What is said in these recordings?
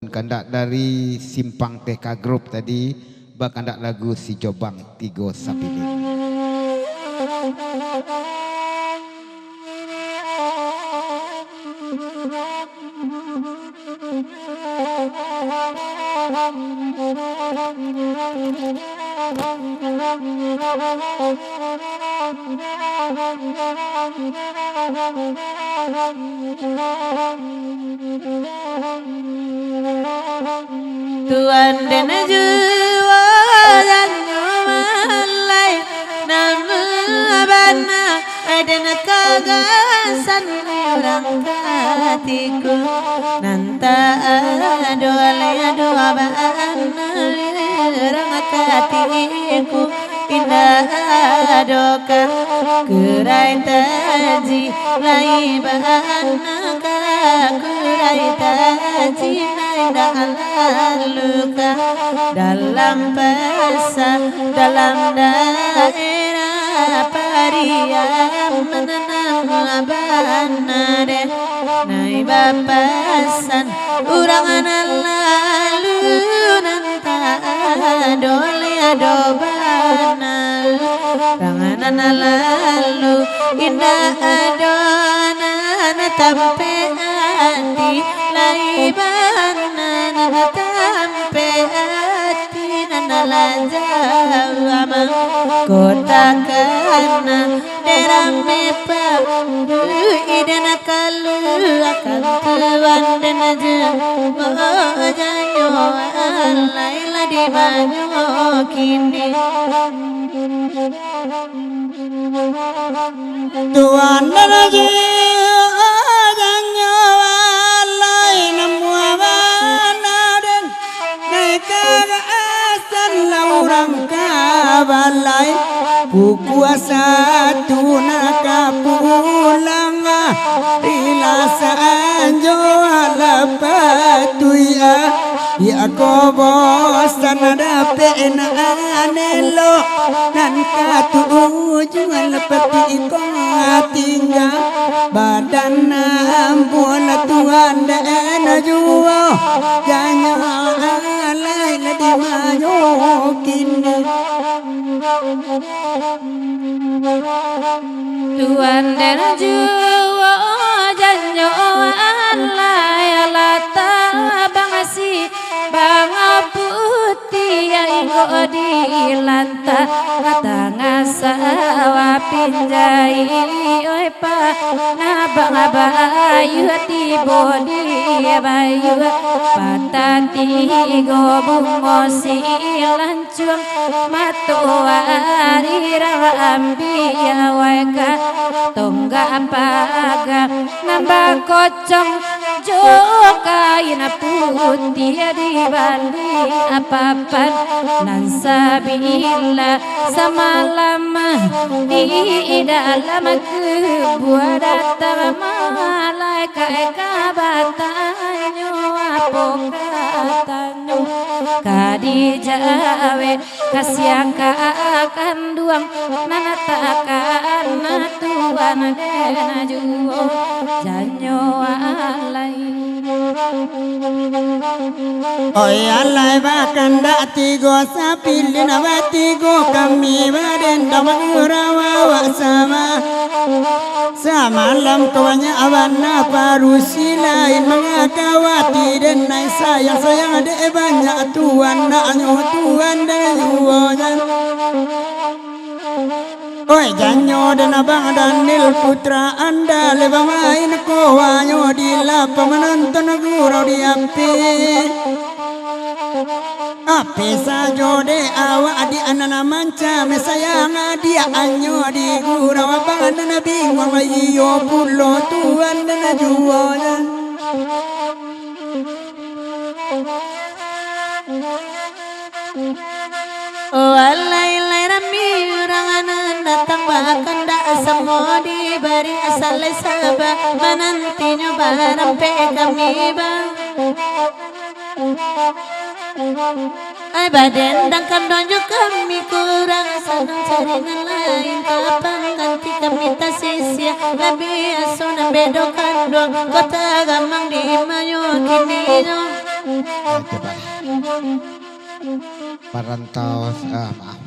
kandak dari Simpang TK Group tadi bakandak lagu Si Jobang Tigo Sapili. Tuan dan jua dan malai nama bana dan kagasan orang hatiku nanta doa bana orang hatiku indah doka kurai taji lai bana kurai taji luka dalam pesan dalam daerah pariam menanam banade nai bapasan urangan lalu nanta dole adobana ranganan lalu indah adona tampe andi laibana tampe hati nanalajama kota kana derame pambu idana kalu akan tuan dan janyo laila di banyo kini tuan dan janyo laila muabanaden nekaasan laurang kabalai pukuasa tunakapulang rilasa anjo alapatuya ya ko bosan ada pena anelo nan katujuan lepeti ko tinggal badan ampun tuan dan juo jangan alai di mayo kini Tuan dan juo janjo alai alata bangasi banga putih iko di lanta tengah sawah pinjai oi pa ngabang bayu hati bodi bayu patati go bungo silancung matuari rambi waika tongga paga nambah kocong jokain putih di bali apa-apa nan sabila semalam di dalam kebuah datang malaikat kabatanyo apa katanyo kadijawe kasiangka akan duang nanatakan tuan dena juo janyo alai oi alai bakan dak tigo sapilin abatigo kami baden damurawa sama samalam kawanya awana parusilain mengakawati dan nai sayang ade banyak tuan naknyo tuan dan juonya oi janyo dan abang Daniel putra anda leba main kowanyo di lapa menonton gurau di api sajo de awak di anana manca mesayang dia anyo di gurau abang dan bingung ayo pulo tuan dan juonya walai lai rami urangan datang bahkan dak semua diberi asal sabah menantinya barang pe kami bang ai baden dangkan donjo kami kurang senang cari lain kapan ganti kami tak sia lebih asuna bedokan dong kota gamang di mayo kini Coba. Parantau, maaf.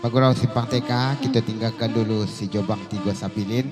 Pagurau Simpang TK, kita tinggalkan dulu si Jobang Tigo Sapilin.